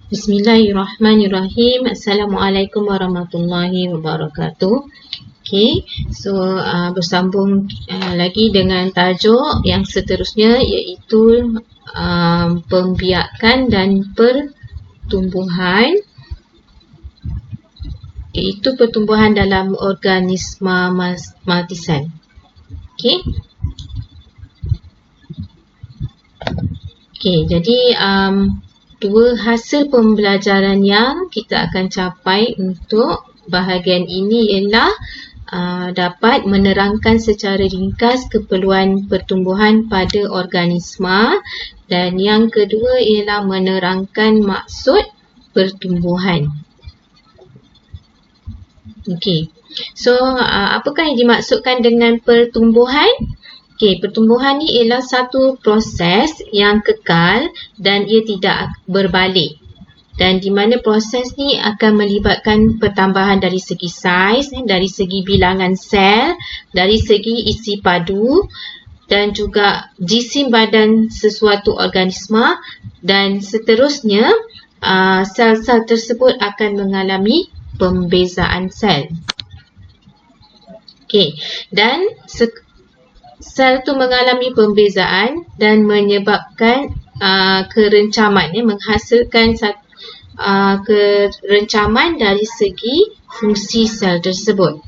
Bismillahirrahmanirrahim. Assalamualaikum warahmatullahi wabarakatuh. Okay, so bersambung lagi dengan tajuk yang seterusnya, iaitu pembiakan dan pertumbuhan, iaitu pertumbuhan dalam organisma multisel. Okay, jadi dua hasil pembelajaran yang kita akan capai untuk bahagian ini ialah dapat menerangkan secara ringkas keperluan pertumbuhan pada organisma, dan yang kedua ialah menerangkan maksud pertumbuhan. Okey. So, apakah yang dimaksudkan dengan pertumbuhan? Okey, pertumbuhan ni ialah satu proses yang kekal dan ia tidak berbalik. Dan di mana proses ni akan melibatkan pertambahan dari segi saiz, dari segi bilangan sel, dari segi isi padu dan juga jisim badan sesuatu organisma, dan seterusnya sel-sel tersebut akan mengalami pembezaan sel. Okey, dan sel tu mengalami pembezaan dan menyebabkan kerencaman, menghasilkan kerencaman dari segi fungsi sel tersebut.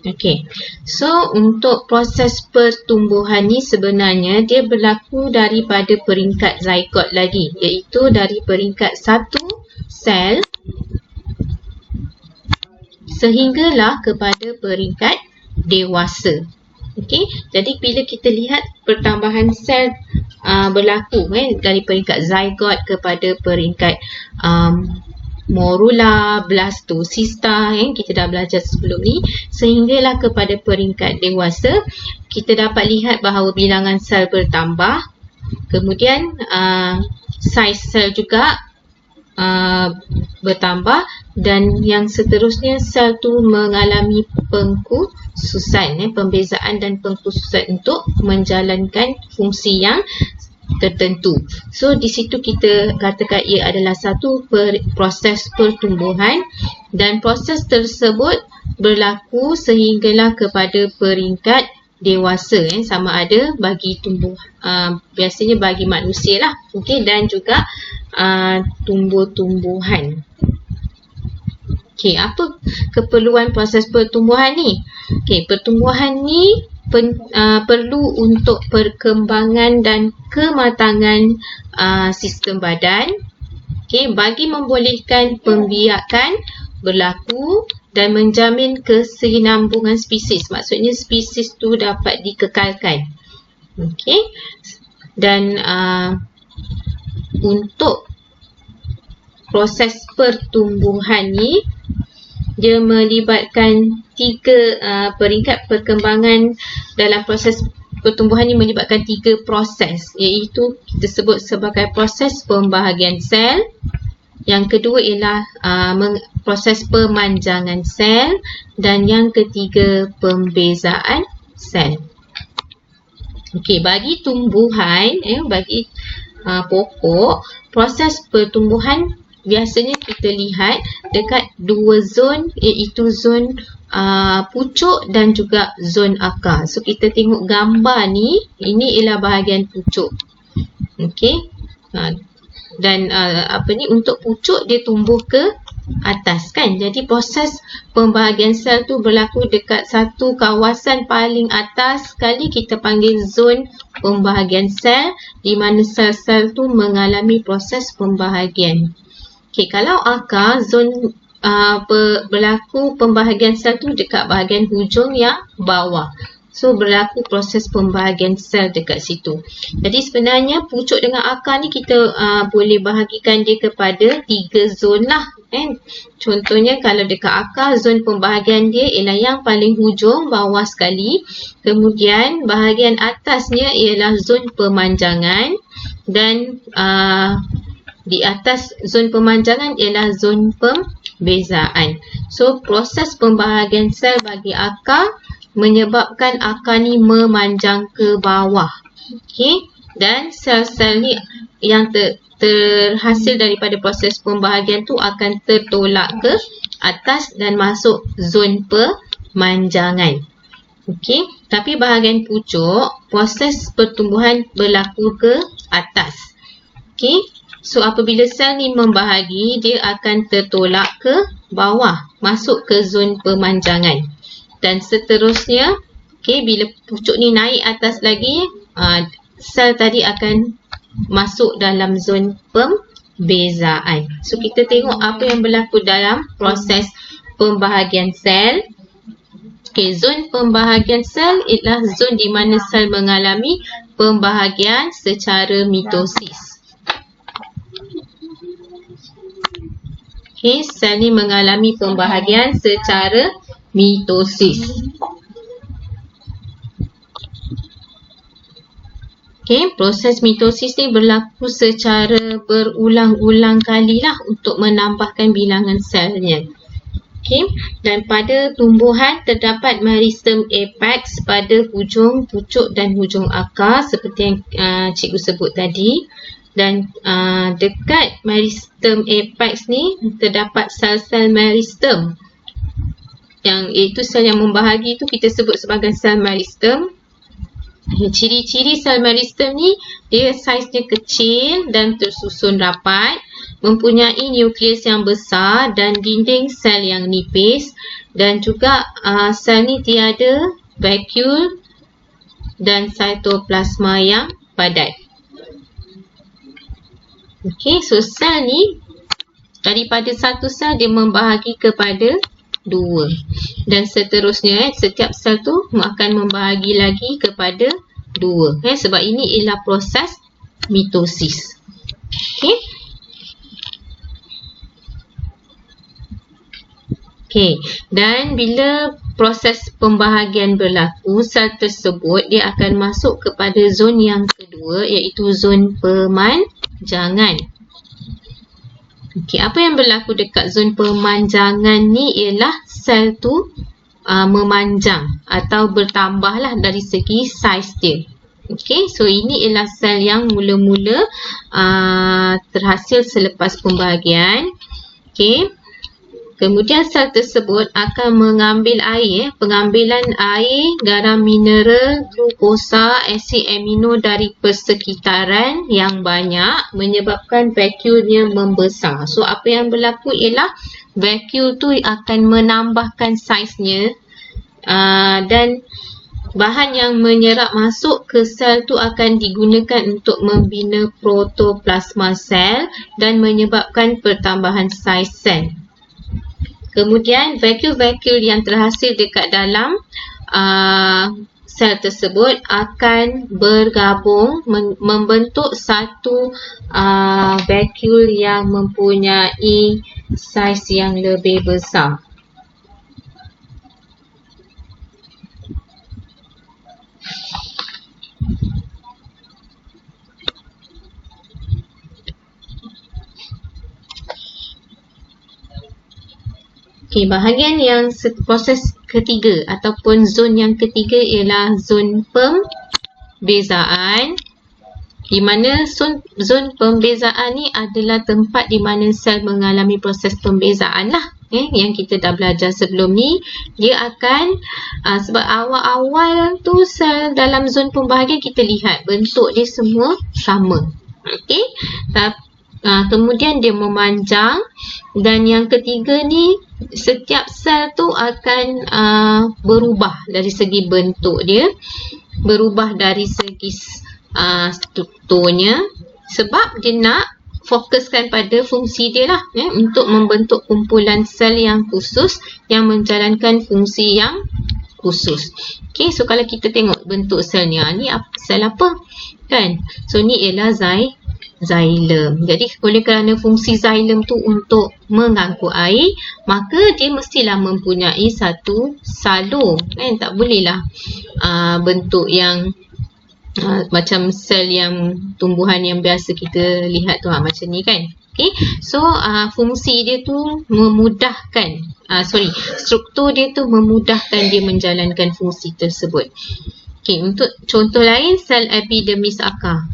Okey, so untuk proses pertumbuhan ni sebenarnya dia berlaku daripada peringkat zygote lagi, iaitu dari peringkat satu sel sehinggalah kepada peringkat dewasa. Okey, jadi bila kita lihat pertambahan sel berlaku dari peringkat zygote kepada peringkat morula, blastocista, kita dah belajar sebelum ni, sehinggalah kepada peringkat dewasa, kita dapat lihat bahawa bilangan sel bertambah, kemudian saiz sel juga bertambah, dan yang seterusnya sel tu mengalami pengkhususan, pembezaan dan pengkhususan untuk menjalankan fungsi yang tertentu. So di situ kita katakan ia adalah satu proses pertumbuhan, dan proses tersebut berlaku sehinggalah kepada peringkat dewasa, sama ada bagi biasanya bagi manusia lah, dan juga tumbuh-tumbuhan. Okey, apa keperluan proses pertumbuhan ni? Okey, pertumbuhan ni perlu untuk perkembangan dan kematangan sistem badan, bagi membolehkan pembiakan berlaku dan menjamin kesinambungan spesies. Maksudnya spesies tu dapat dikekalkan. Dan untuk proses pertumbuhan ni, dia melibatkan tiga peringkat perkembangan. Dalam proses pertumbuhan ni melibatkan tiga proses, iaitu kita sebut sebagai proses pembahagian sel, yang kedua ialah proses pemanjangan sel, dan yang ketiga pembezaan sel. Okey, bagi tumbuhan, bagi pokok, proses pertumbuhan biasanya kita lihat dekat dua zon, iaitu zon pucuk dan juga zon akar. So kita tengok gambar ni, ini ialah bahagian pucuk. Okey. Dan untuk pucuk dia tumbuh ke atas, kan. Jadi proses pembahagian sel tu berlaku dekat satu kawasan paling atas sekali, kita panggil zon pembahagian sel, di mana sel-sel tu mengalami proses pembahagian. Okey, kalau akar, zon berlaku pembahagian sel tu dekat bahagian hujung yang bawah. So berlaku proses pembahagian sel dekat situ. Jadi sebenarnya pucuk dengan akar ni kita boleh bahagikan dia kepada tiga zon lah, kan. Contohnya kalau dekat akar, zon pembahagian dia ialah yang paling hujung bawah sekali. Kemudian bahagian atasnya ialah zon pemanjangan, dan di atas zon pemanjangan ialah zon pembezaan. So proses pembahagian sel bagi akar menyebabkan akar ni memanjang ke bawah. Okey, dan sel-sel ni yang terhasil daripada proses pembahagian tu akan tertolak ke atas dan masuk zon pemanjangan. Okey, tapi bahagian pucuk proses pertumbuhan berlaku ke atas. Okey, so apabila sel ni membahagi, dia akan tertolak ke bawah, masuk ke zon pemanjangan. Dan seterusnya, okey, bila pucuk ni naik atas lagi, sel tadi akan masuk dalam zon pembezaan. So kita tengok apa yang berlaku dalam proses pembahagian sel. Okey, zon pembahagian sel ialah zon di mana sel mengalami pembahagian secara mitosis. Okey, sel ni mengalami pembahagian secara mitosis. Okey, proses mitosis ni berlaku secara berulang-ulang kalilah untuk menambahkan bilangan selnya. Okey, dan pada tumbuhan terdapat meristem apex pada hujung pucuk dan hujung akar seperti yang cikgu sebut tadi. Dan dekat meristem apex ni terdapat sel-sel meristem. Yang iaitu sel yang membahagi tu kita sebut sebagai sel meristem. Ciri-ciri sel meristem ni, dia saiznya kecil dan tersusun rapat, mempunyai nukleus yang besar dan dinding sel yang nipis, dan juga sel ni tiada vakuole dan sitoplasma yang padat. Okey, so sel ni daripada satu sel dia membahagi kepada dua, dan seterusnya setiap sel tu akan membahagi lagi kepada dua. Sebab ini ialah proses mitosis. Okey. Okey, dan bila proses pembahagian berlaku, sel tersebut dia akan masuk kepada zon yang kedua, iaitu zon pemanjangan. Okey, apa yang berlaku dekat zon pemanjangan ni ialah sel tu memanjang atau bertambahlah dari segi saiz dia. Okey, so ini ialah sel yang mula-mula terhasil selepas pembahagian. Okey. Kemudian sel tersebut akan mengambil air, pengambilan air, garam mineral, glukosa, asid amino dari persekitaran yang banyak menyebabkan vakuolnya membesar. So apa yang berlaku ialah vakuole tu akan menambahkan saiznya dan bahan yang menyerap masuk ke sel tu akan digunakan untuk membina protoplasma sel dan menyebabkan pertambahan saiz sel. Kemudian vakuole yang terhasil dekat dalam sel tersebut akan bergabung membentuk satu vakuole yang mempunyai saiz yang lebih besar. Okey, bahagian yang proses ketiga ataupun zon yang ketiga ialah zon pembezaan, di mana zon pembezaan ni adalah tempat di mana sel mengalami proses pembezaan lah. Yang kita dah belajar sebelum ni, dia akan sebab awal-awal tu sel dalam zon pembahagian kita lihat bentuk dia semua sama. Okey, kemudian dia memanjang, dan yang ketiga ni setiap sel tu akan berubah dari segi bentuk dia, berubah dari segi strukturnya, sebab dia nak fokuskan pada fungsi dia lah, untuk membentuk kumpulan sel yang khusus yang menjalankan fungsi yang khusus. Okay, so kalau kita tengok bentuk selnya, ni sel apa kan? So ni ialah xilem. Jadi oleh kerana fungsi xilem tu untuk mengangkut air, maka dia mestilah mempunyai satu salur, kan? Tak bolehlah bentuk yang macam sel yang tumbuhan yang biasa kita lihat tu macam ni kan. Okey. Okay, so fungsi dia tu memudahkan, struktur dia tu memudahkan dia menjalankan fungsi tersebut. Okay, untuk contoh lain, sel epidermis akar.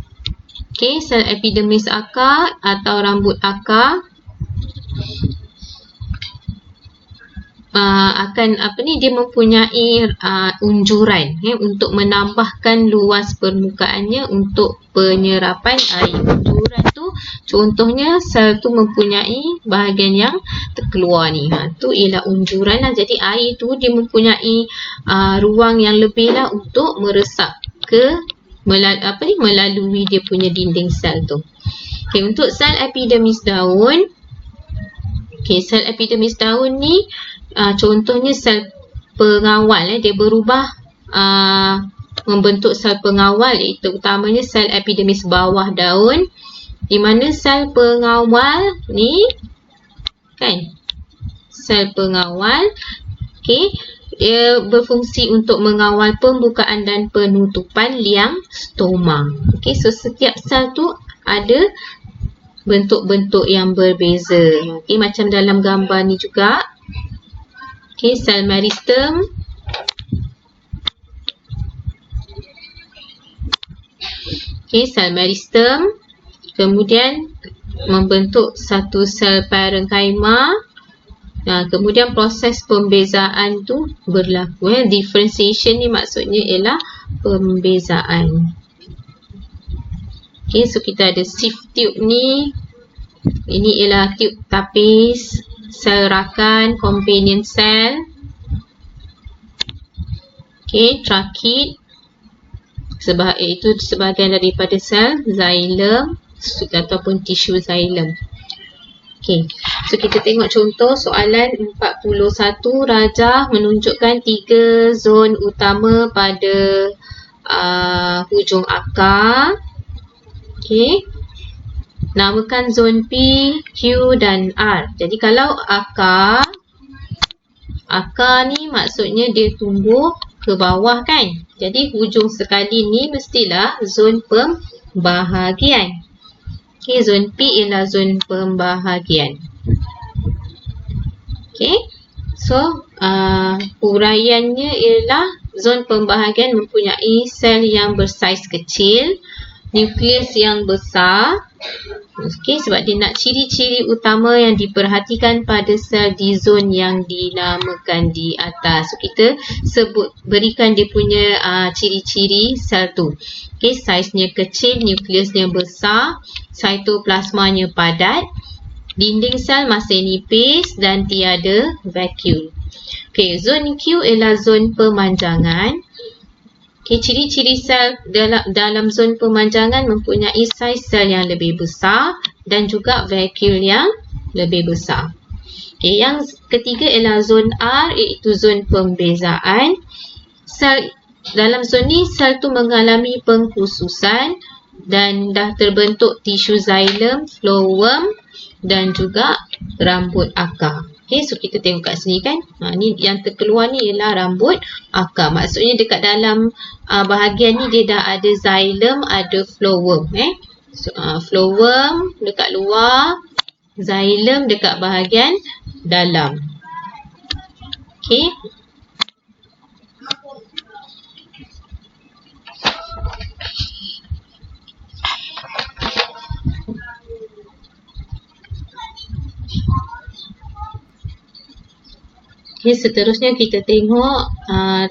Okay, sel epidermis akar atau rambut akar akan dia mempunyai unjuran untuk menambahkan luas permukaannya untuk penyerapan air. Unjuran tu contohnya sel tu mempunyai bahagian yang terkeluar ni. Tu ialah unjuran lah. Jadi air tu dia mempunyai ruang yang lebih lah untuk meresap ke melalui dia punya dinding sel tu. Okay, untuk sel epidermis daun. Okay, sel epidermis daun ni contohnya sel pengawal, dia berubah membentuk sel pengawal, iaitu utamanya sel epidermis bawah daun, di mana sel pengawal ni kan, sel pengawal dia berfungsi untuk mengawal pembukaan dan penutupan liang stoma. So setiap sel tu ada bentuk-bentuk yang berbeza. Macam dalam gambar ni juga. Sel meristem. Sel meristem. Kemudian membentuk satu sel parenkhyma. Kemudian proses pembezaan tu berlaku. Differentiation ni maksudnya ialah pembezaan. So kita ada sieve tube ni. Ini ialah tube tapis. Sel rakan, companion cell. Trachea. Itu sebahagian daripada sel xylem ataupun tisu xylem. So kita tengok contoh soalan 41. Rajah menunjukkan 3 zon utama pada hujung akar. Namakan zon P, Q dan R. Jadi kalau akar ni maksudnya dia tumbuh ke bawah kan. Jadi hujung sekali ni mestilah zon pembahagian. Zon P ialah zon pembahagian. So uraiannya ialah zon pembahagian mempunyai sel yang bersaiz kecil, nukleus yang besar. Sebab dia nak ciri-ciri utama yang diperhatikan pada sel di zon yang dinamakan di atas. So kita berikan dia punya ciri-ciri sel tu. Saiznya kecil, nukleusnya besar, sitoplasmanya padat, dinding sel masih nipis dan tiada vakuum. Zon Q ialah zon pemanjangan. Ciri-ciri sel dalam zon pemanjangan mempunyai saiz sel yang lebih besar dan juga vakuum yang lebih besar. Yang ketiga ialah zon R, iaitu zon pembezaan. Dalam zon ni sel tu mengalami pengkhususan dan dah terbentuk tisu xylem, phloem dan juga rambut akar. So kita tengok kat sini kan. Ni yang terkeluar ni ialah rambut akar. Maksudnya dekat dalam bahagian ni dia dah ada xylem, ada phloem. So, phloem dekat luar, xylem dekat bahagian dalam. Seterusnya kita tengok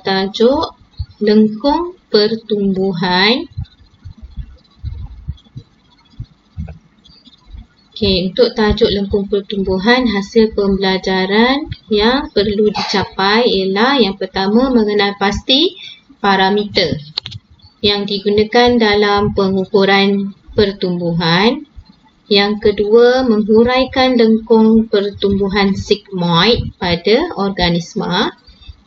tajuk lengkung pertumbuhan. Untuk tajuk lengkung pertumbuhan, hasil pembelajaran yang perlu dicapai ialah yang pertama, mengenal pasti parameter yang digunakan dalam pengukuran pertumbuhan. Yang kedua, menghuraikan lengkung pertumbuhan sigmoid pada organisma.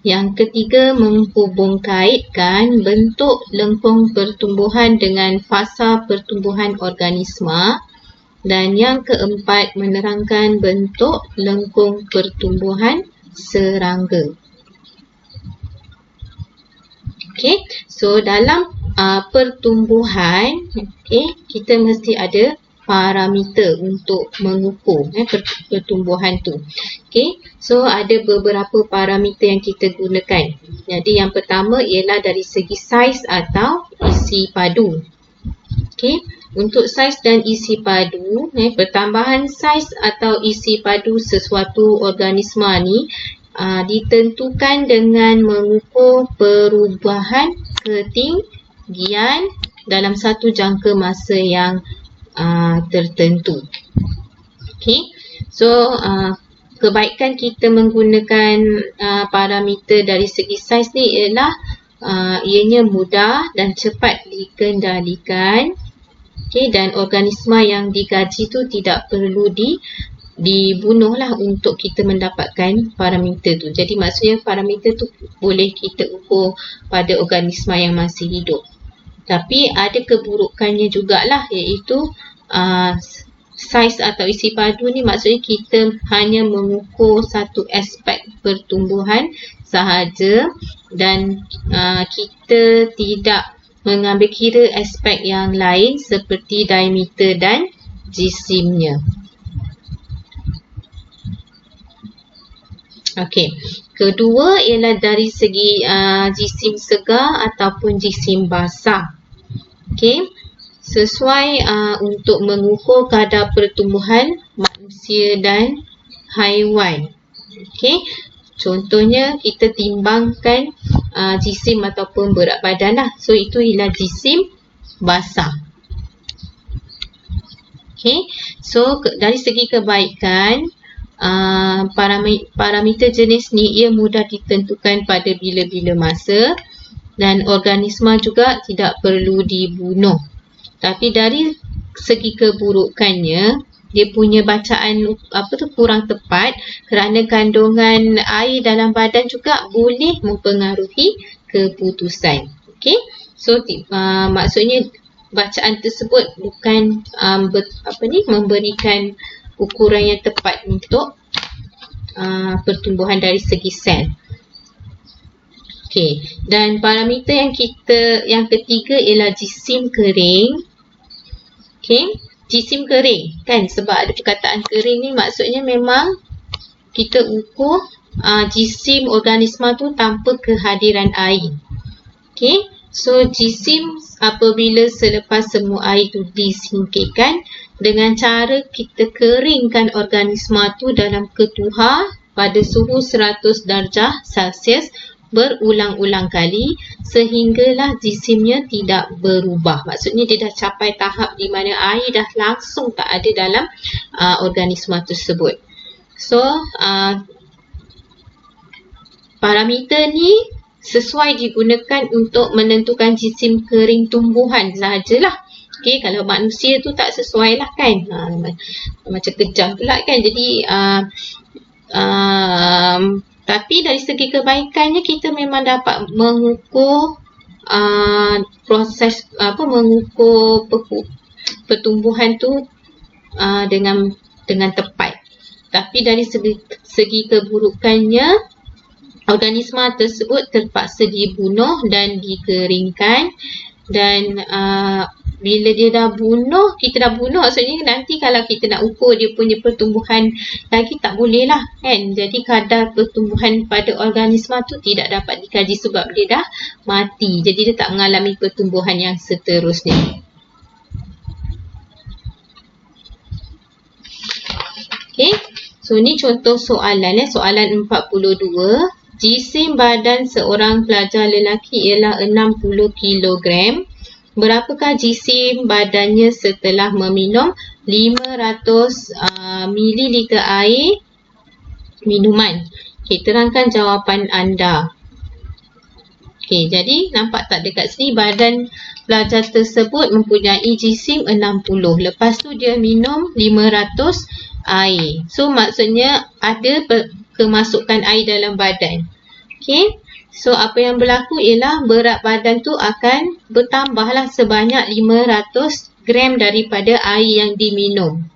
Yang ketiga, menghubungkaitkan bentuk lengkung pertumbuhan dengan fasa pertumbuhan organisma. Dan yang keempat, menerangkan bentuk lengkung pertumbuhan serangga. So dalam pertumbuhan, kita mesti ada parameter untuk mengukur pertumbuhan tu. Okay, so ada beberapa parameter yang kita gunakan. Jadi yang pertama ialah dari segi saiz atau isi padu. Okay, untuk saiz dan isi padu, pertambahan saiz atau isi padu sesuatu organisma ni ditentukan dengan mengukur perubahan ketinggian dalam satu jangka masa yang tertentu. Okay, so kebaikan kita menggunakan parameter dari segi saiz ni ialah ianya mudah dan cepat dikendalikan. Okay, dan organisma yang digaji tu tidak perlu dibunuh lah untuk kita mendapatkan parameter tu. Jadi maksudnya parameter tu boleh kita ukur pada organisma yang masih hidup. Tapi ada keburukannya jugalah, iaitu saiz atau isi padu ni maksudnya kita hanya mengukur satu aspek pertumbuhan sahaja dan kita tidak mengambil kira aspek yang lain seperti diameter dan jisimnya. Okey, kedua ialah dari segi jisim segar ataupun jisim basah. Okey, sesuai untuk mengukur kadar pertumbuhan manusia dan haiwan. Okey, contohnya kita timbangkan jisim ataupun berat badan lah. So itu ialah jisim basah. Okey, so dari segi kebaikan, parameter jenis ni ia mudah ditentukan pada bila-bila masa dan organisma juga tidak perlu dibunuh. Tapi dari segi keburukannya, dia punya bacaan kurang tepat kerana kandungan air dalam badan juga boleh mempengaruhi keputusan. Okey, so maksudnya bacaan tersebut bukan memberikan ukuran yang tepat untuk pertumbuhan dari segi sel. Okey, dan parameter yang ketiga ialah jisim kering. Okey, jisim kering kan, sebab ada perkataan kering ni maksudnya memang kita ukur jisim organisma tu tanpa kehadiran air. Okey, so jisim apabila selepas semua air tu disingkirkan dengan cara kita keringkan organisma tu dalam ketuhar pada suhu 100 darjah Celsius berulang-ulang kali sehinggalah jisimnya tidak berubah. Maksudnya dia dah capai tahap di mana air dah langsung tak ada dalam organisma tersebut. So parameter ni sesuai digunakan untuk menentukan jisim kering tumbuhan sahajalah. Okey, kalau manusia tu tak sesuai lah kan. Macam kejam pula kan. Jadi tapi dari segi kebaikannya kita memang dapat mengukur proses mengukur pertumbuhan tu dengan tepat. Tapi dari segi keburukannya, organisma tersebut terpaksa dibunuh dan dikeringkan. Dan bila dia kita dah bunuh, maksudnya nanti kalau kita nak ukur dia punya pertumbuhan lagi tak boleh lah kan. Jadi kadar pertumbuhan pada organisma tu tidak dapat dikaji sebab dia dah mati. Jadi dia tak mengalami pertumbuhan yang seterusnya. Okay, so ni contoh soalan soalan 42. Jisim badan seorang pelajar lelaki ialah 60 kilogram. Berapakah jisim badannya setelah meminum 500 mililiter air minuman? Okey, terangkan jawapan anda. Okey, jadi nampak tak dekat sini badan pelajar tersebut mempunyai jisim 60. Lepas tu dia minum 500 air. So maksudnya ada kemasukan air dalam badan. Okey. So apa yang berlaku ialah berat badan tu akan bertambahlah sebanyak 500 gram daripada air yang diminum.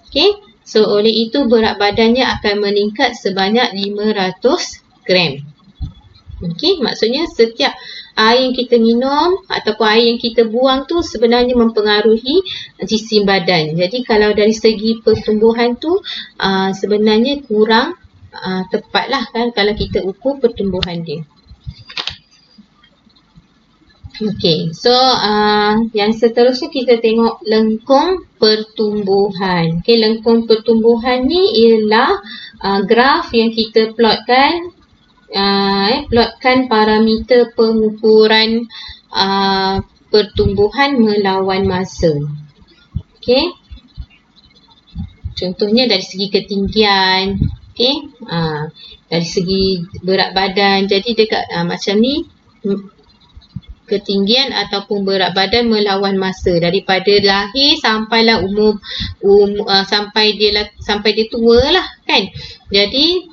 Okey. So oleh itu berat badannya akan meningkat sebanyak 500 gram. Okey, maksudnya setiap air yang kita minum ataupun air yang kita buang tu sebenarnya mempengaruhi jisim badan. Jadi kalau dari segi pertumbuhan tu sebenarnya kurang tepat lah kan kalau kita ukur pertumbuhan dia. Okey, so yang seterusnya kita tengok lengkung pertumbuhan. Okey, lengkung pertumbuhan ni ialah graf yang kita plotkan, plotkan parameter pengukuran pertumbuhan melawan masa. Okey, contohnya dari segi ketinggian, okey, dari segi berat badan. Jadi dekat macam ni, ketinggian ataupun berat badan melawan masa daripada lahir sampailah sampai dia tua lah kan. Jadi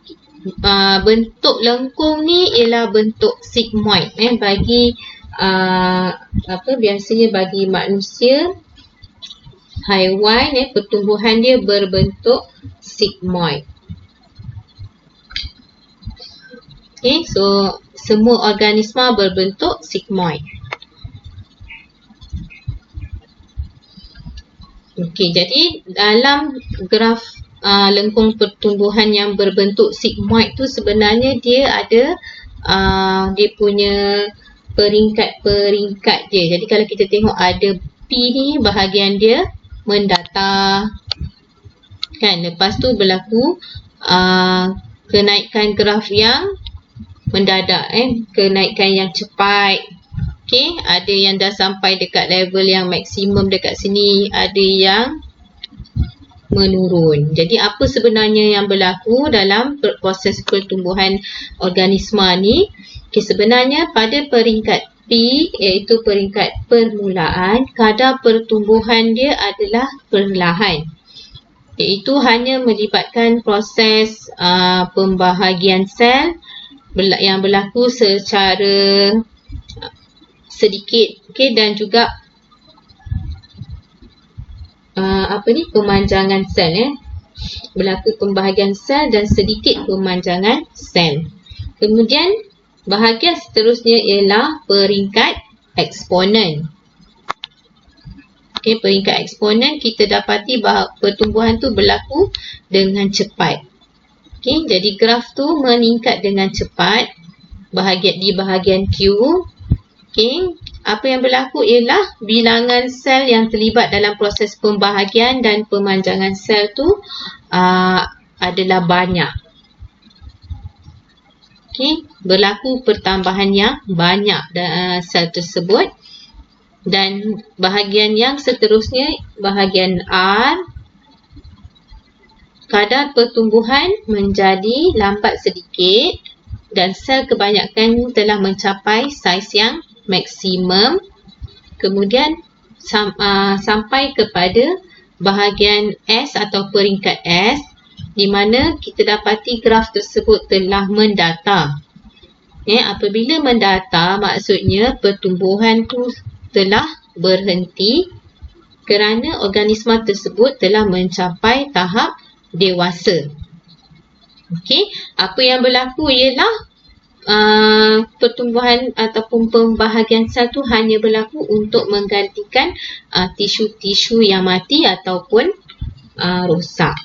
bentuk lengkung ni ialah bentuk sigmoid bagi biasanya bagi manusia, haiwan pertumbuhan dia berbentuk sigmoid. Okay, so semua organisma berbentuk sigmoid. Okey, jadi dalam graf lengkung pertumbuhan yang berbentuk sigmoid tu sebenarnya dia ada dia punya peringkat-peringkat dia. Jadi kalau kita tengok ada P ni, bahagian dia mendatar kan. Lepas tu berlaku kenaikan graf yang mendadak, kenaikan yang cepat. Okey, ada yang dah sampai dekat level yang maksimum dekat sini, ada yang menurun. Jadi apa sebenarnya yang berlaku dalam proses pertumbuhan organisma ni? Okey, sebenarnya pada peringkat P, iaitu peringkat permulaan, kadar pertumbuhan dia adalah perlahan. Iaitu hanya melibatkan proses pembahagian sel yang berlaku secara sedikit, okey, dan juga pemanjangan sel, berlaku pembahagian sel dan sedikit pemanjangan sel. Kemudian bahagian seterusnya ialah peringkat eksponen. Okey, peringkat eksponen kita dapati bahawa pertumbuhan tu berlaku dengan cepat. Okey, jadi graf tu meningkat dengan cepat di bahagian Q. Okey, apa yang berlaku ialah bilangan sel yang terlibat dalam proses pembahagian dan pemanjangan sel tu adalah banyak. Okey, berlaku pertambahan yang banyak sel tersebut. Dan bahagian yang seterusnya, bahagian R, kadar pertumbuhan menjadi lambat sedikit dan sel kebanyakan telah mencapai saiz yang maksimum. Kemudian sampai kepada bahagian S atau peringkat S, di mana kita dapati graf tersebut telah mendatar. Apabila mendatar, maksudnya pertumbuhan tu telah berhenti kerana organisma tersebut telah mencapai tahap dewasa. Okey, apa yang berlaku ialah pertumbuhan ataupun pembahagian sel tu hanya berlaku untuk menggantikan tisu-tisu yang mati ataupun rosak.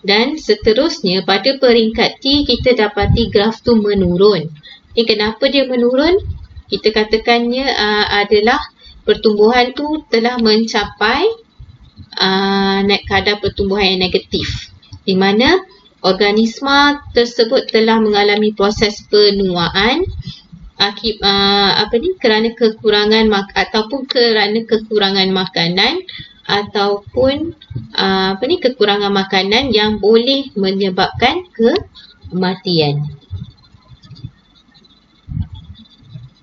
Dan seterusnya pada peringkat T kita dapati graf tu menurun. Kenapa dia menurun? Kita katakannya adalah pertumbuhan tu telah mencapai kadar pertumbuhan yang negatif, di mana organisma tersebut telah mengalami proses penuaan kerana kekurangan makanan ataupun kekurangan makanan yang boleh menyebabkan kematian.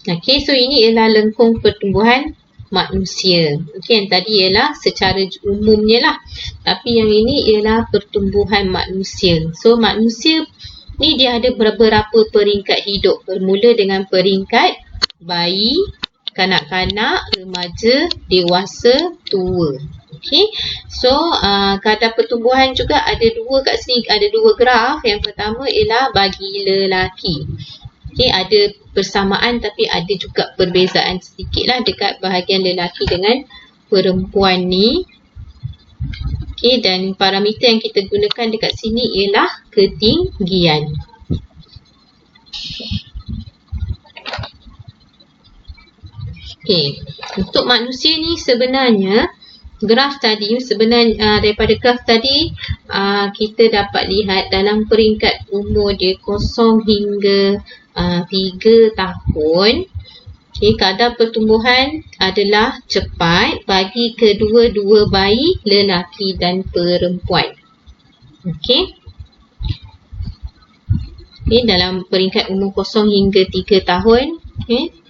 Okey, so ini ialah lengkung pertumbuhan manusia. Okey, yang tadi ialah secara umumnya lah. Tapi yang ini ialah pertumbuhan manusia. So, manusia ni dia ada beberapa peringkat hidup. Bermula dengan peringkat bayi, kanak-kanak, remaja, dewasa, tua. Okey, so kadar pertumbuhan juga ada dua kat sini. Ada dua graf. Yang pertama ialah bagi lelaki. Okey, ada persamaan tapi ada juga perbezaan sedikit lah dekat bahagian lelaki dengan perempuan ni. Okey, dan parameter yang kita gunakan dekat sini ialah ketinggian. Okey, untuk manusia ni sebenarnya graf tadi daripada graf tadi kita dapat lihat dalam peringkat umur dia 0 hingga 3 tahun. Okey, kadar pertumbuhan adalah cepat bagi kedua-dua bayi lelaki dan perempuan. Okey. Okey, dalam peringkat umur 0 hingga 3 tahun, okey.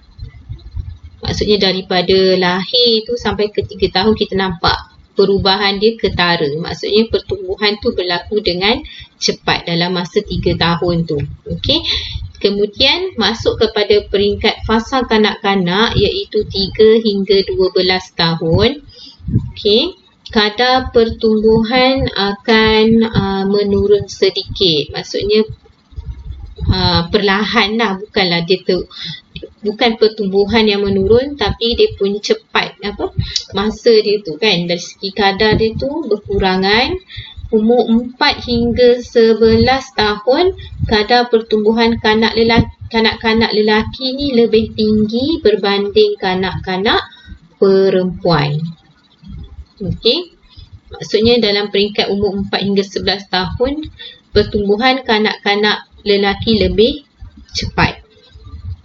Maksudnya daripada lahir tu sampai ke 3 tahun kita nampak perubahan dia ketara. Maksudnya pertumbuhan tu berlaku dengan cepat dalam masa 3 tahun tu. Okey. Kemudian masuk kepada peringkat fasa kanak-kanak iaitu 3 hingga 12 tahun. Okey. Kadar pertumbuhan akan menurun sedikit. Maksudnya perlahan lah, bukanlah dia bukan pertumbuhan yang menurun tapi dia punya cepat masa dia tu kan, dari segi kadar dia tu berkurangan. Umur 4 hingga 11 tahun kadar pertumbuhan kanak-kanak lelaki ni lebih tinggi berbanding kanak-kanak perempuan. Okey, maksudnya dalam peringkat umur 4 hingga 11 tahun pertumbuhan kanak-kanak lelaki lebih cepat.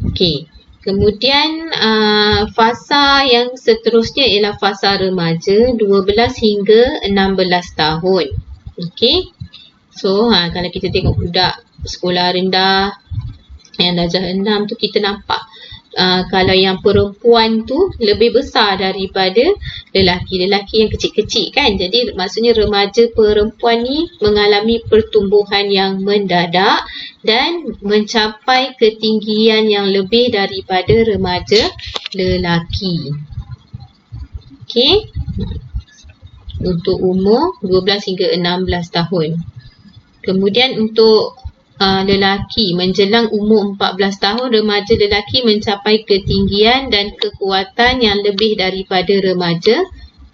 Okey. Kemudian fasa yang seterusnya ialah fasa remaja 12 hingga 16 tahun. Okey. So kalau kita tengok budak sekolah rendah yang darjah 6 tu kita nampak kalau yang perempuan tu lebih besar daripada lelaki yang kecil-kecil kan. Jadi maksudnya remaja perempuan ni mengalami pertumbuhan yang mendadak dan mencapai ketinggian yang lebih daripada remaja lelaki. Okey. Untuk umur 12 hingga 16 tahun. Kemudian untuk lelaki menjelang umur 14 tahun remaja lelaki mencapai ketinggian dan kekuatan yang lebih daripada remaja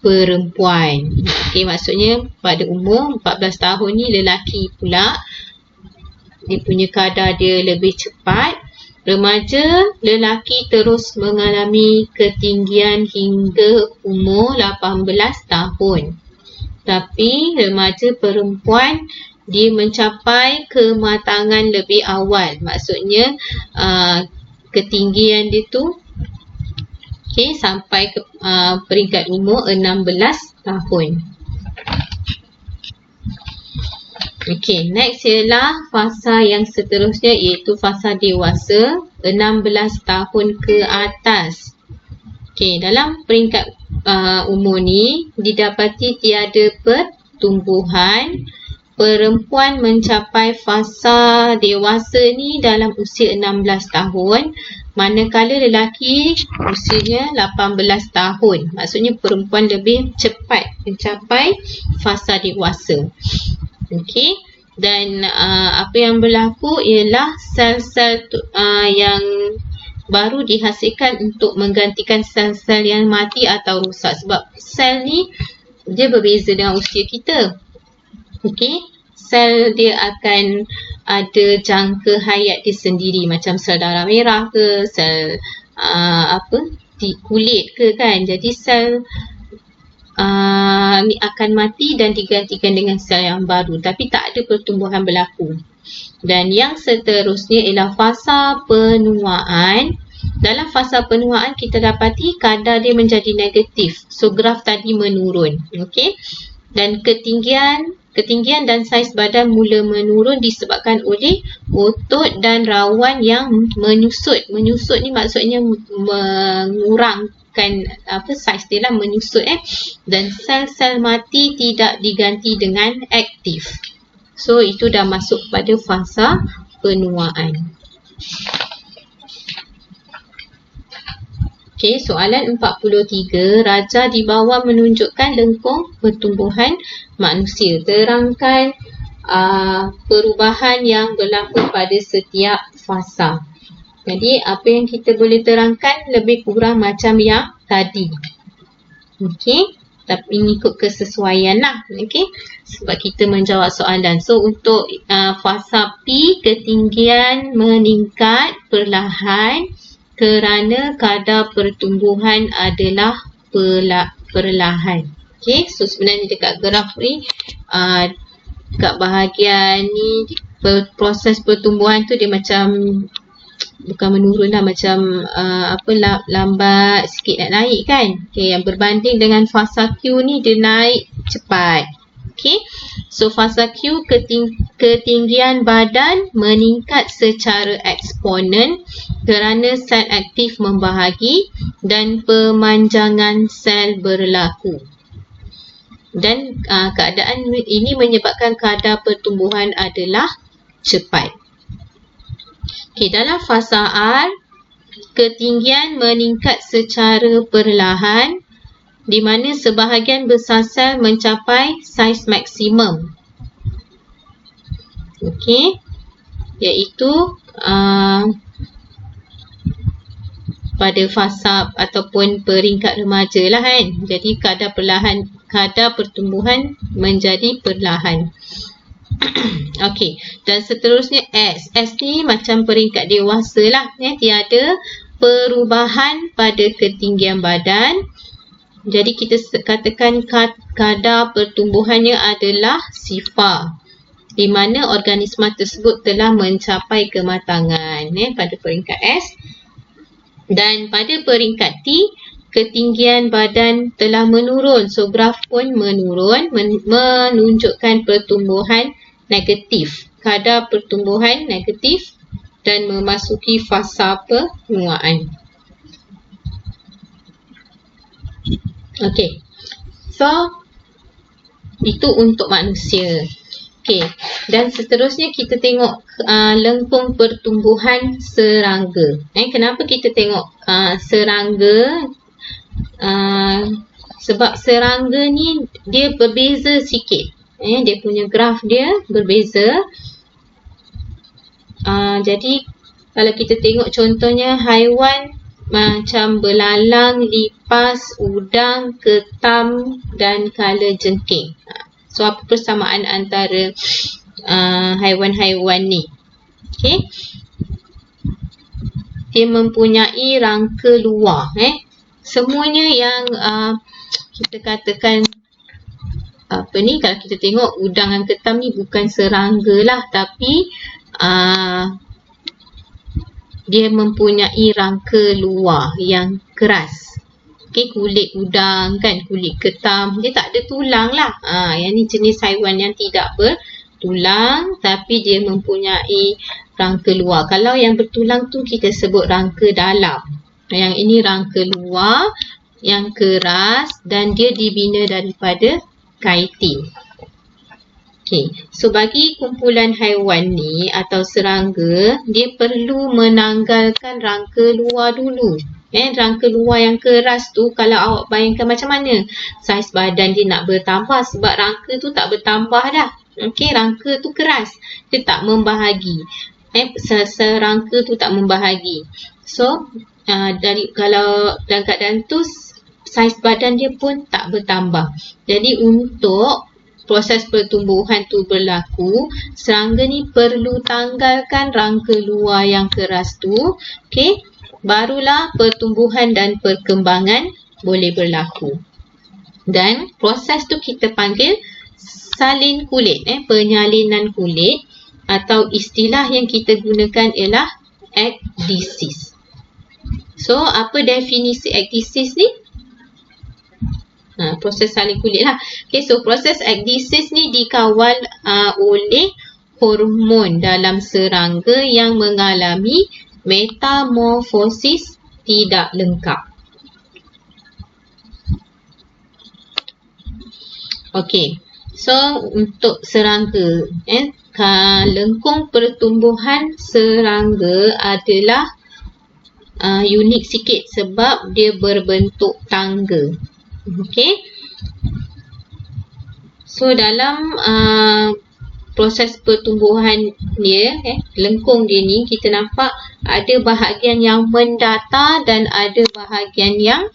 perempuan. Okey, maksudnya pada umur 14 tahun ni lelaki pula dia punya kadar dia lebih cepat. Remaja lelaki terus mengalami ketinggian hingga umur 18 tahun. Tapi remaja perempuan dia mencapai kematangan lebih awal. Maksudnya ketinggian dia tu sampai ke peringkat umur 16 tahun. Okey, next ialah fasa yang seterusnya iaitu fasa dewasa 16 tahun ke atas. Okey, dalam peringkat umur ni didapati tiada pertumbuhan. Perempuan mencapai fasa dewasa ni dalam usia 16 tahun, manakala lelaki usianya 18 tahun. Maksudnya perempuan lebih cepat mencapai fasa dewasa. Okey, dan apa yang berlaku ialah sel-sel yang baru dihasilkan untuk menggantikan sel-sel yang mati atau rosak. Sebab sel ni dia berbeza dengan usia kita. Okey, sel dia akan ada jangka hayat dia sendiri, macam sel darah merah ke, sel di kulit ke kan. Jadi sel ni akan mati dan digantikan dengan sel yang baru, tapi tak ada pertumbuhan berlaku. Dan yang seterusnya ialah fasa penuaan. Dalam fasa penuaan kita dapati kadar dia menjadi negatif. So graf tadi menurun. Okey. Dan ketinggian dan saiz badan mula menurun disebabkan oleh otot dan rawan yang menyusut. Menyusut ni maksudnya mengurangkan saiz dia lah, menyusut Dan sel-sel mati tidak diganti dengan aktif. So itu dah masuk pada fasa penuaan. Okey, soalan 43. Raja di bawah menunjukkan lengkung pertumbuhan manusia. Terangkan perubahan yang berlaku pada setiap fasa. Jadi apa yang kita boleh terangkan lebih kurang macam yang tadi. Okey, tapi mengikut kesesuaian lah. Okey, sebab kita menjawab soalan. So untuk fasa P, ketinggian meningkat perlahan kerana kadar pertumbuhan adalah perlahan. Okey, so sebenarnya dekat graf ni kat bahagian ni proses pertumbuhan tu dia macam bukan menurun lah, macam lambat sikit nak naik kan. Okay, yang berbanding dengan fasa Q ni dia naik cepat. Okay, so fasa Q ketinggian badan meningkat secara eksponen kerana sel aktif membahagi dan pemanjangan sel berlaku. Dan keadaan ini menyebabkan kadar pertumbuhan adalah cepat. Okay, dalam fasa R, ketinggian meningkat secara perlahan di mana sebahagian besar sel mencapai saiz maksimum. Okey, iaitu pada fasa ataupun peringkat remaja lah kan. Jadi kadar pertumbuhan menjadi perlahan. Okey, dan seterusnya S. S ni macam peringkat dewasa lah. Tiada perubahan pada ketinggian badan. Jadi kita katakan kadar pertumbuhannya adalah sifar, di mana organisma tersebut telah mencapai kematangan pada peringkat S. Dan pada peringkat T, ketinggian badan telah menurun. So graf pun menurun, menunjukkan pertumbuhan negatif. Kadar pertumbuhan negatif dan memasuki fasa penuaan. Okey. So itu untuk manusia. Okey. Dan seterusnya kita tengok lengkung pertumbuhan serangga. Kenapa kita tengok serangga? Sebab serangga ni dia berbeza sikit. Dia punya graf dia berbeza. Jadi kalau kita tengok contohnya haiwan macam belalang, lipas, udang, ketam dan kalajengking. So apa persamaan antara haiwan-haiwan ni? Okay. Dia mempunyai rangka luar. Semuanya yang kita katakan kalau kita tengok udang dan ketam ni bukan serangga lah, tapi dia mempunyai rangka luar yang keras. Okay, kulit udang kan, kulit ketam dia tak ada tulang lah. Yang ni jenis haiwan yang tidak bertulang tapi dia mempunyai rangka luar. Kalau yang bertulang tu kita sebut rangka dalam. Yang ini rangka luar yang keras dan dia dibina daripada kaitin. Okay, so bagi kumpulan haiwan ni atau serangga, dia perlu menanggalkan rangka luar dulu. Rangka luar yang keras tu, kalau awak bayangkan macam mana saiz badan dia nak bertambah sebab rangka tu tak bertambah dah. Okay, rangka tu keras, dia tak membahagi. Serangka tu tak membahagi. So, kalau dalam keadaan tu saiz badan dia pun tak bertambah. Jadi untuk proses pertumbuhan tu berlaku, serangga ni perlu tanggalkan rangka luar yang keras tu. Okey, barulah pertumbuhan dan perkembangan boleh berlaku. Dan proses tu kita panggil salin kulit, penyalinan kulit, atau istilah yang kita gunakan ialah ekdisis. So, apa definisi ekdisis ni? Proses salin kulit lah. Okay, so proses ekdisis ni dikawal oleh hormon dalam serangga yang mengalami metamorfosis tidak lengkap. Okay, so untuk serangga, lengkung pertumbuhan serangga adalah unik sikit sebab dia berbentuk tangga. Okay. So dalam proses pertumbuhan dia, lengkung dia ni, kita nampak ada bahagian yang mendata dan ada bahagian yang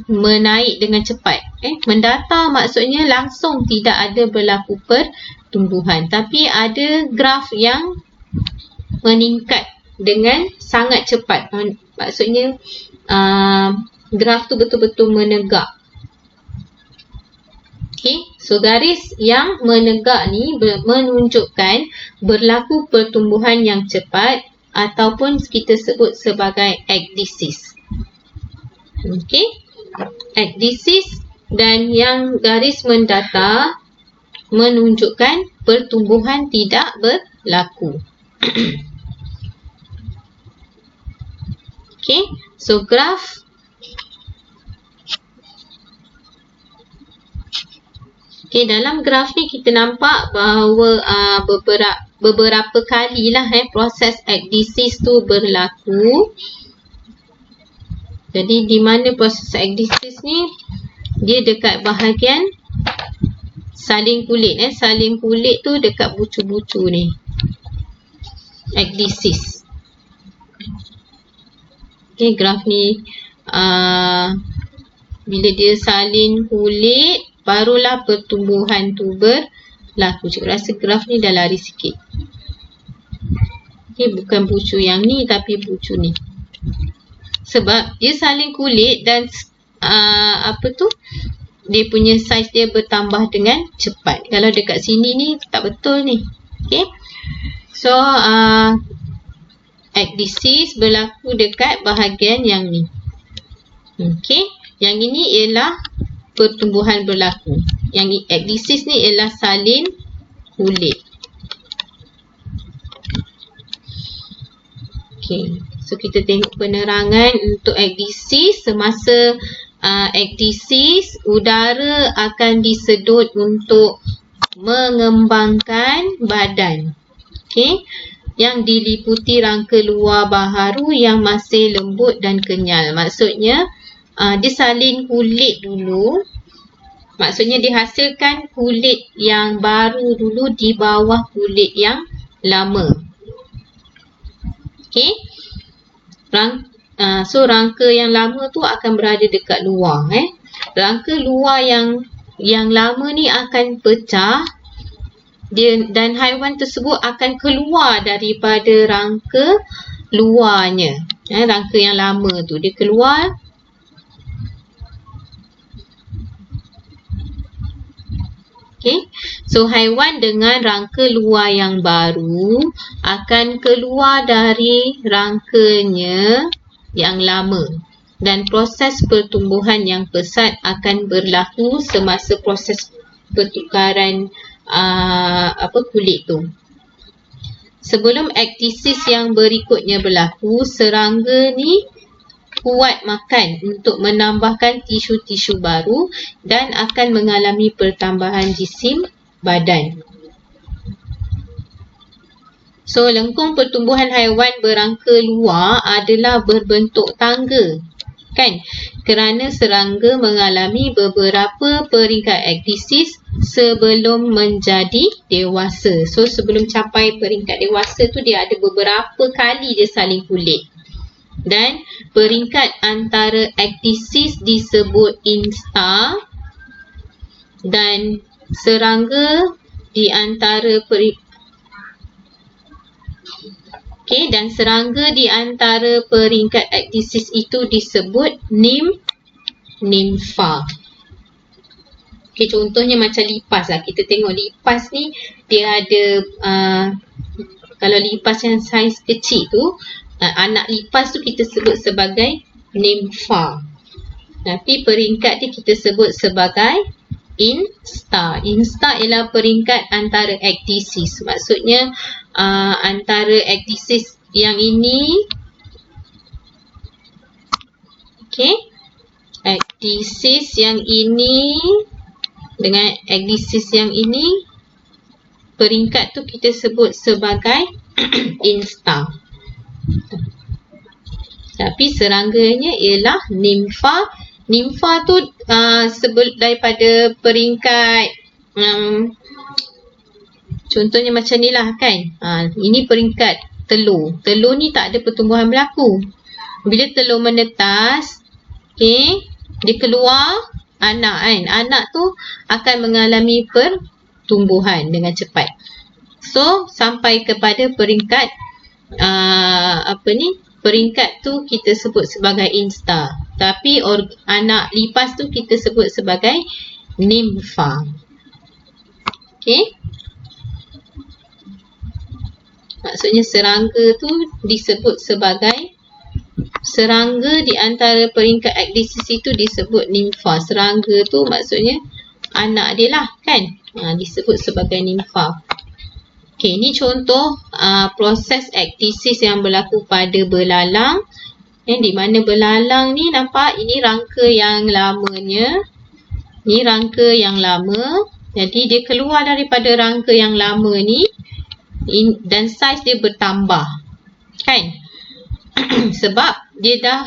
menaik dengan cepat. Mendata maksudnya langsung tidak ada berlaku pertumbuhan, tapi ada graf yang meningkat dengan sangat cepat. Maksudnya graf tu betul-betul menegak. So garis yang menegak ni menunjukkan berlaku pertumbuhan yang cepat ataupun kita sebut sebagai ekdisis. Ekdisis, dan yang garis mendata menunjukkan pertumbuhan tidak berlaku. So graf dalam graf ni kita nampak bahawa beberapa kali lah proses ekdisis tu berlaku. Jadi di mana proses ekdisis ni, dia dekat bahagian salin kulit. Salin kulit tu dekat bucu-bucu ni, ekdisis. Graf ni bila dia salin kulit, barulah pertumbuhan tu berlaku. Cikgu rasa graf ni dah lari sikit. Bukan bucu yang ni, tapi bucu ni. Sebab dia salin kulit dan dia punya saiz dia bertambah dengan cepat. Kalau dekat sini ni tak betul ni. So ekdisis berlaku dekat bahagian yang ni. Yang ini ialah pertumbuhan berlaku. Yang ekdisis ni ialah salin kulit. So kita tengok penerangan untuk ekdisis. Semasa ekdisis, udara akan disedut untuk mengembangkan badan. Yang diliputi rangka luar baharu yang masih lembut dan kenyal. Maksudnya dia salin kulit dulu. Maksudnya dihasilkan kulit yang baru dulu di bawah kulit yang lama. So rangka yang lama tu akan berada dekat luar. Rangka luar yang lama ni akan pecah. Dan haiwan tersebut akan keluar daripada rangka luarnya. Rangka yang lama tu dia keluar. So haiwan dengan rangka luar yang baru akan keluar dari rangkanya yang lama, dan proses pertumbuhan yang pesat akan berlaku semasa proses pertukaran kulit tu. Sebelum ekdisis yang berikutnya berlaku, serangga ni kuat makan untuk menambahkan tisu-tisu baru dan akan mengalami pertambahan jisim badan. So lengkung pertumbuhan haiwan berangka luar adalah berbentuk tangga, kerana serangga mengalami beberapa peringkat ekdisis sebelum menjadi dewasa. So sebelum capai peringkat dewasa tu dia ada beberapa kali dia salin kulit. Dan peringkat antara ekdisis disebut instar, dan serangga di antara peringkat ekdisis itu disebut nimfa. Contohnya macam lipas lah. Kita tengok lipas ni dia ada kalau lipas yang saiz kecil tu, anak lipas tu kita sebut sebagai nimfa. Tapi peringkat dia kita sebut sebagai instar. Instar ialah peringkat antara ekdisis. Maksudnya antara ekdisis yang ini, ekdisis yang ini dengan ekdisis yang ini, peringkat tu kita sebut sebagai instar. Tapi serangganya ialah nimfa. Nimfa tu daripada peringkat Contohnya macam ni lah kan. Ini peringkat telur. Telur ni tak ada pertumbuhan berlaku. Bila telur menetas, okay, dia keluar anak kan. Anak tu akan mengalami pertumbuhan dengan cepat. So, sampai kepada peringkat peringkat tu kita sebut sebagai instar. Tapi anak lipas tu kita sebut sebagai nimfa. Okay. Maksudnya serangga tu disebut sebagai serangga di antara peringkat ekdisis itu disebut nimfa. Serangga tu maksudnya anak dia lah kan. Disebut sebagai nimfa. Okay, ni contoh proses ekdisis yang berlaku pada belalang. Di mana belalang ni nampak ini rangka yang lamanya. Ni rangka yang lama. Jadi dia keluar daripada rangka yang lama ni dan saiz dia bertambah. Kan? Sebab dia dah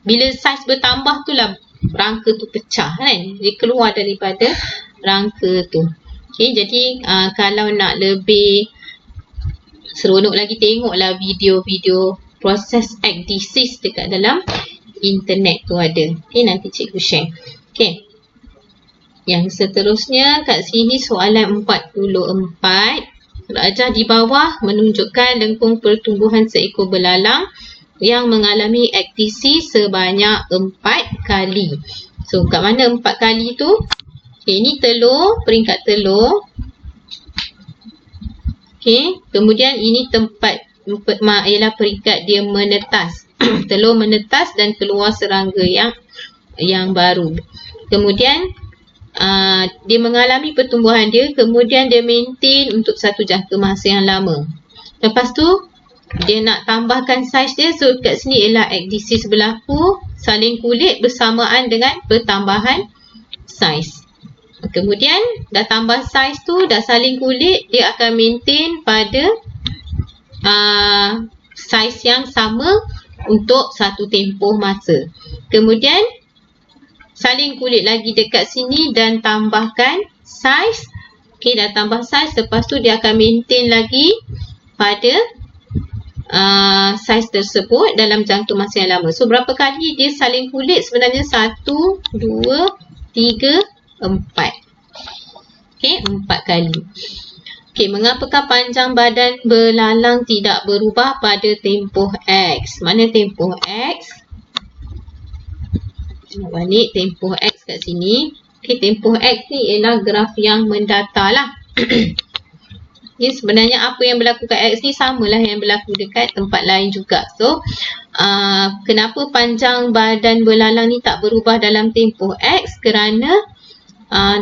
bila saiz bertambah tu lah rangka tu pecah kan. Dia keluar daripada rangka tu. Okay, jadi kalau nak lebih seronok lagi, tengoklah video-video proses ekdisis dekat dalam internet tu ada. Okay, nanti cikgu share. Okay. Yang seterusnya kat sini soalan 44. Rajah di bawah menunjukkan lengkung pertumbuhan seekor belalang yang mengalami ekdisis sebanyak 4 kali. So, kat mana 4 kali tu? Okay, ini telur, peringkat telur. Okay, kemudian ini tempat ialah peringkat dia menetas. Telur menetas dan keluar serangga yang baru. Kemudian dia mengalami pertumbuhan dia, kemudian dia maintain untuk satu jangka masa yang lama. Lepas tu dia nak tambahkan saiz dia, so kat sini ialah ekdisis berlaku, saling kulit bersamaan dengan pertambahan saiz. Kemudian dah tambah saiz tu, dah saling kulit, dia akan maintain pada saiz yang sama untuk satu tempoh masa. Kemudian saling kulit lagi dekat sini dan tambahkan saiz. Okay, dah tambah saiz, lepas tu dia akan maintain lagi pada saiz tersebut dalam jangka masa yang lama. So, berapa kali dia saling kulit? Sebenarnya 1, 2, 3, 4. Okay, 4 kali. Okay, mengapakah panjang badan belalang tidak berubah pada tempoh X? Mana tempoh X? Nak balik tempoh X kat sini. Okay, tempoh X ni ialah graf yang mendata lah. Okay, sebenarnya apa yang berlaku kat X ni samalah yang berlaku dekat tempat lain juga. So, kenapa panjang badan belalang ni tak berubah dalam tempoh X? Kerana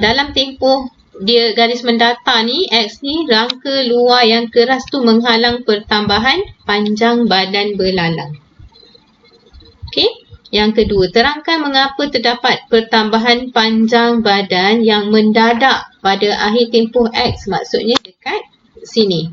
dalam tempoh dia garis mendata ni, X ni, rangka luar yang keras tu menghalang pertambahan panjang badan belalang. Okey, yang kedua, terangkan mengapa terdapat pertambahan panjang badan yang mendadak pada akhir tempoh X, maksudnya dekat sini.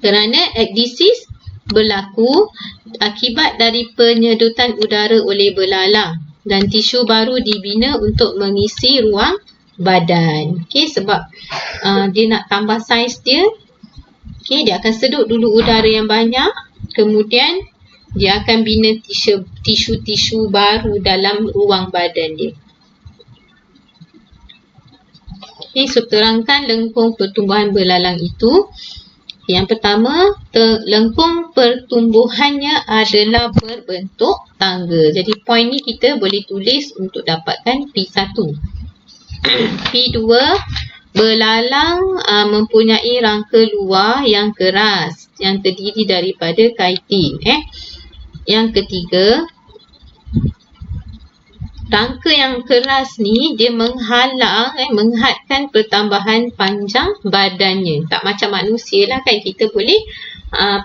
Kerana ekdisis berlaku akibat dari penyedotan udara oleh belalang dan tisu baru dibina untuk mengisi ruang badan. Okey, sebab dia nak tambah saiz dia. Okey, dia akan sedut dulu udara yang banyak, kemudian dia akan bina tisu-tisu baru dalam ruang badan dia. Okey, so terangkan lengkung pertumbuhan belalang itu. Yang pertama, lengkung pertumbuhannya adalah berbentuk tangga. Jadi poin ni kita boleh tulis untuk dapatkan P1. P2, belalang mempunyai rangka luar yang keras yang terdiri daripada kaitin. Yang ketiga, rangka yang keras ni dia menghadkan pertambahan panjang badannya. Tak macam manusia lah kan, kita boleh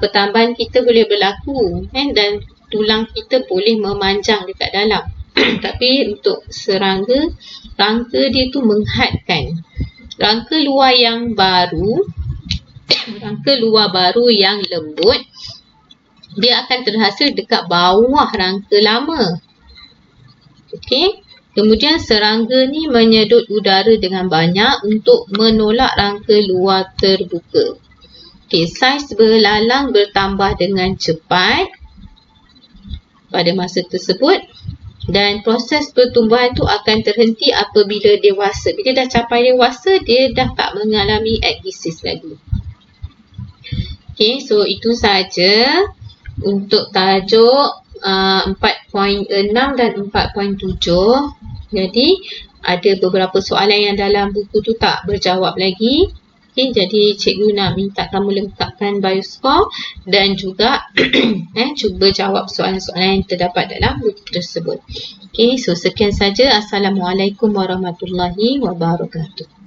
pertambahan kita boleh berlaku dan tulang kita boleh memanjang dekat dalam. Tapi untuk serangga, rangka dia tu menghadkan. Rangka luar yang baru, rangka luar baru yang lembut, dia akan terhasil dekat bawah rangka lama. Okey, Kemudian serangga ni menyedut udara dengan banyak untuk menolak rangka luar terbuka. Okey, saiz belalang bertambah dengan cepat pada masa tersebut dan proses pertumbuhan tu akan terhenti apabila dewasa. Bila dah capai dewasa, dia dah tak mengalami ekdisis lagi. Okey, so itu saja untuk tajuk 4.6 dan 4.7. Jadi ada beberapa soalan yang dalam buku tu tak berjawab lagi. Okay, jadi cikgu nak minta kamu lengkapkan bioscore dan juga cuba jawab soalan-soalan yang terdapat dalam buku tersebut. Okay, so sekian saja. Assalamualaikum warahmatullahi wabarakatuh.